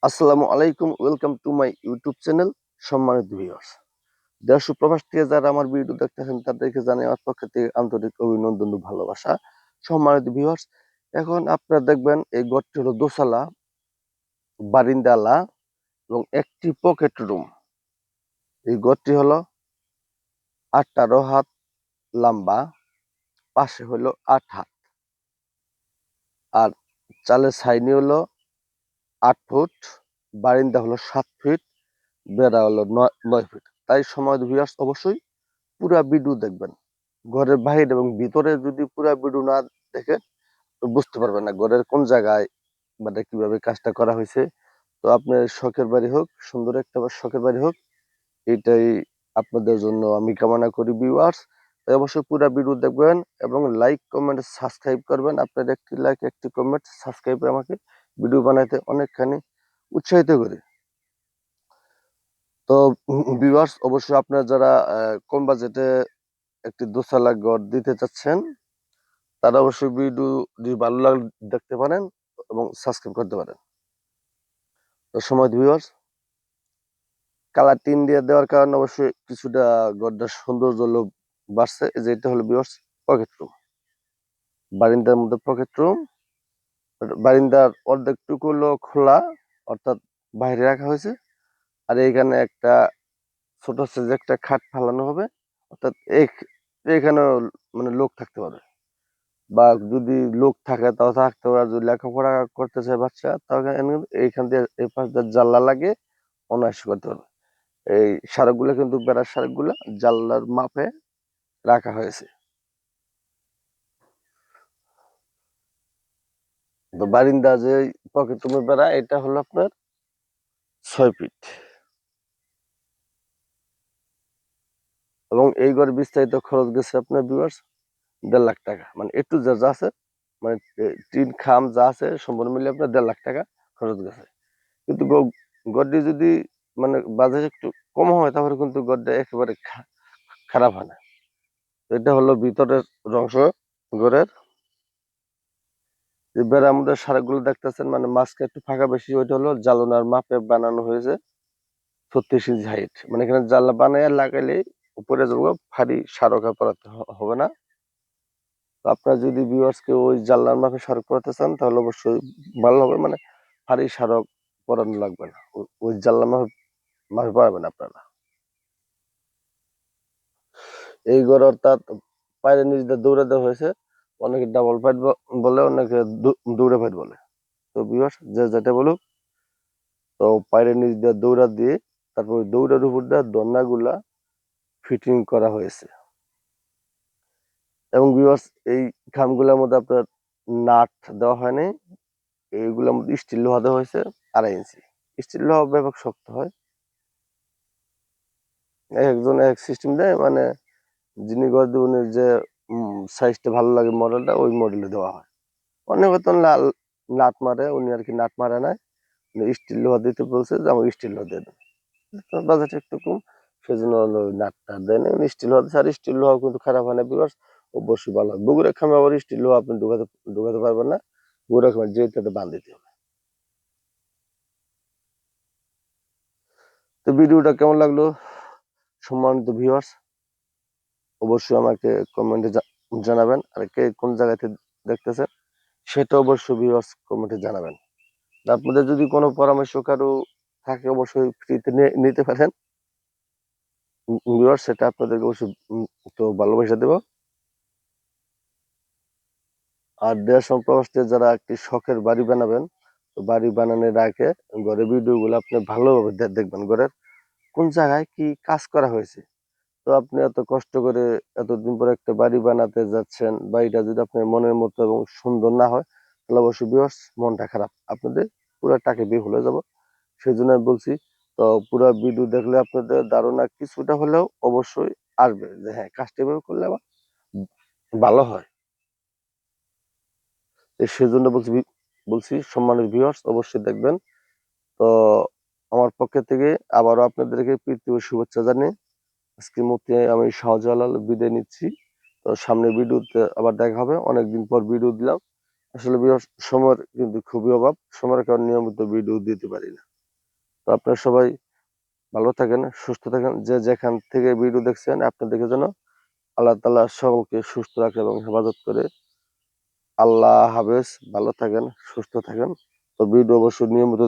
আসসালামু আলাইকুম, welcome to my YouTube channel. সম্মানিত ভিউয়ার্স, দেশ ও প্রবাস থেকে যারা আমার ভিডিও দেখতেছেন তাদেরকে জানাই আমার পক্ষ থেকে আন্তরিক অভিনন্দন ও ভালোবাসা। সম্মানিত ভিউয়ার্স, এখন আপনারা দেখবেন এই ঘরটি হলো দোতলা, বারিন্দালা এবং একটি পকেট রুম। এই ঘরটি হলো 18 হাত লম্বা, পাশে হলো 8 হাত, আর চালের সাইনি হলো 8 ফুট, বারিন্দা হলো 7 ফিট, বেড়া হলো 9 ফিট। তাই সম্মানিত ভিউয়ার্স, অবশ্যই পুরা ভিডিও দেখবেন। ঘরের বাহির এবং ভিতরে যদি পুরা ভিডিও না দেখেন তো বুঝতে পারবেন না ঘরের কোন জায়গায় মানে কিভাবে কাজটা করা হয়েছে। তো আপনার শখের বাড়ি হোক, সুন্দর একটা শখের বাড়ি হোক, এটাই আপনাদের জন্য আমি কামনা করি ভিউয়ার্স। তাই অবশ্যই পুরা ভিডিও দেখবেন এবং লাইক কমেন্ট সাবস্ক্রাইব করবেন। আপনার একটি লাইক, একটি কমেন্ট, সাবস্ক্রাইব আমাকে ভিডিও বানাইতে অনেকখানি উৎসাহিত করে। তো ভিউয়ার্স, অবশ্যই আপনারা যারা কম বাজেটে একটি দোতলা ঘর দিতে চাচ্ছেন তারা অবশ্যই ভিডিওটি ভালো লাগলে দেখতে পারেন এবং সাবস্ক্রাইব করতে পারেন। তো সময় ভিউয়ার্স, কালার টিন দিয়ে দেওয়ার কারণে অবশ্যই কিছুটা ঘরটার সৌন্দর্য লোক বাড়ছে। এই যে এটা হলো ভিউয়ার্স পকেট রুম, বারিন্দার মধ্যে পকেট রুম। বারিন্দার অর্ধেকটুকু হলো খোলা, অর্থাৎ বাইরে রাখা হয়েছে, আর এইখানে একটা ছোট সাইজে একটা খাট ফালানো হবে, অর্থাৎ এইখানে মানে লোক থাকতে পারবে, বা যদি লোক থাকে তাও থাকতে পারে। যদি লেখাপড়া করতে চায় বাচ্চা তাহলে এইখান দিয়ে এই পাশ দিয়ে জানলা লাগে অনায়াসে করতে পারবে। এই সারগুলো কিন্তু বেড়ার সারগুলো জানলার মাপে রাখা হয়েছে। তো বারিন্দা যে পকেট রুমের বেড়া, এটা হলো আপনার 6 ফিট, এবং এই ঘরে বিস্তারিত খরচ গেছে আপনার ভিউয়ার্স 1.5 লাখ টাকা। মানে একটু যা যা আছে, মানে টিন খাম যা আছে সম্পূর্ণ মিলে আপনার 1.5 লাখ টাকা খরচ গেছে। কিন্তু গড়টি যদি মানে বাজেট একটু কম হয় তাহলে কিন্তু গড়টা একেবারে খারাপ হয় না। এটা হলো ভিতরের অংশ ঘরের। যে বেড়ার মধ্যে সারগুলো দেখতেছেন, মানে মাঝখানে একটু ফাঁকা বেশি, ওইটা হলো জালনার মাপে বানানো হয়েছে 36 ইঞ্চি হাইট। মানে এখানে জানলা বানায় লাগাইলে উপরে যাবো ভারী সারকা পরাতে হবে না। তো আপনারা যদি ভিউয়ার্সকে ওই জানলার মাপে সারক পরাতে চান তাহলে অবশ্যই ভালো হবে, মানে ভারী সারক পরানো লাগবে না, ওই জানলার মাপে মাপে পারবেন আপনারা। এই ঘর অর্থাৎ পায়ের নিচ দিয়ে দৌড়ে দেওয়া হয়েছে। অনেকে ডাবল পাইট বলে, অনেকে দৌড়ে পাইট বলে। তো ভিউয়ার্স যে যেটা বলুক, তো পায়ের নিচ দিয়ে দৌড়া দিয়ে তারপর দৌড়ার উপর দিয়ে দন্ডাগুলা ফিটিং করা হয়েছে। এবং ভিউয়ার্স, এই খামগুলোর মধ্যে আপনার নাট দেওয়া হয়নি, এইগুলোর মধ্যে স্টিল লোহা দেওয়া হয়েছে 2.5 ইঞ্চি। স্টিল লোহা ব্যাপক শক্ত হয়, এক একজন এক সিস্টেম দেয়, মানে যিনি ঘর দেবেন যে সাইজটা ভালো লাগে মডেলটা ওই মডেলে দেওয়া হয়। অনেক হয়তো লাল নাট মারে, উনি আর কি নাট মারে নাই, স্টিল লোহা দিতে বলছে যে আমাকে স্টিল লোহা দিয়ে দেন। বাজেট একটু কম, সেজন্য হলো নাটটা দেয় না, স্টিল লোহা দিচ্ছে। আর স্টিল লোহা কিন্তু খারাপ হয় না বিকজ অবশ্যই ভালো হয়। বগুড়া খামে আবার স্টিল লোহা আপনি ঢুকাতে পারবেন না, বগুড়া খামে যেটাতে বাঁধ দিতে হবে। তো ভিডিওটা কেমন লাগলো সম্মানিত ভিউয়ার্স, অবশ্যই আমাকে কমেন্টে জানাবেন। আর কে কোন জায়গাতে দেখতেছেন সেটা অবশ্যই ভিউয়ার্স কমেন্টে জানাবেন। আপনাদের যদি কোনো পরামর্শ কারো থাকে অবশ্যই ফ্রিতে নিতে পারেন ভিউয়ার্স, সেটা আপনাদেরকে অবশ্যই তো ভালোবাসা দেব। আর দেশ এবং প্রবাস থেকে যারা একটি শখের বাড়ি বানাবেন, তো বাড়ি বানানোর আগে ঘরের ভিডিওগুলো আপনি ভালোভাবে দেখবেন, ঘরের কোন জায়গায় কি কাজ করা হয়েছে। তো আপনি এত কষ্ট করে এতদিন পরে একটা বাড়ি বানাতে যাচ্ছেন, বাড়িটা যদি আপনার মনের মতো এবং সুন্দর না হয় তাহলে অবশ্যই ভিউয়ার্স মনটা খারাপ, আপনাদের পুরো টাকা বিফল হয়ে যাব। সেই জন্য আমি বলছি, তো পুরো ভিডিও দেখলে আপনাদের ধারণা কিছুটা হলেও অবশ্যই আসবে যে হ্যাঁ, কাজটা এভাবে করলে আবার ভালো হয়। সেজন্য বলছি সম্মানিত ভিউয়ার্স অবশ্যই দেখবেন। তো আমার পক্ষ থেকে আবারও আপনাদেরকে প্রীতি ও শুভেচ্ছা জানিয়ে আজকের মধ্যে আমি শাহজালাল বিদায় নিচ্ছি। তো সামনের ভিডিওতে আবার দেখা হবে। অনেকদিন পর ভিডিও দিলাম। আসলে ভিউয়ার্স সময়ের কিন্তু খুবই অভাব, সময়ের কারণে নিয়মিত ভিডিও দিতে পারি না। তো আপনারা সবাই ভালো থাকেন, সুস্থ থাকেন। যে যেখান থেকে ভিডিও দেখছেন আপনাদেরকে যেন আল্লাহ তাআলা সকলকে সুস্থ রাখে এবং হেফাজত করে। আল্লাহ হাফেজ, ভালো থাকেন, সুস্থ থাকেন। তো ভিডিও অবশ্যই নিয়মিত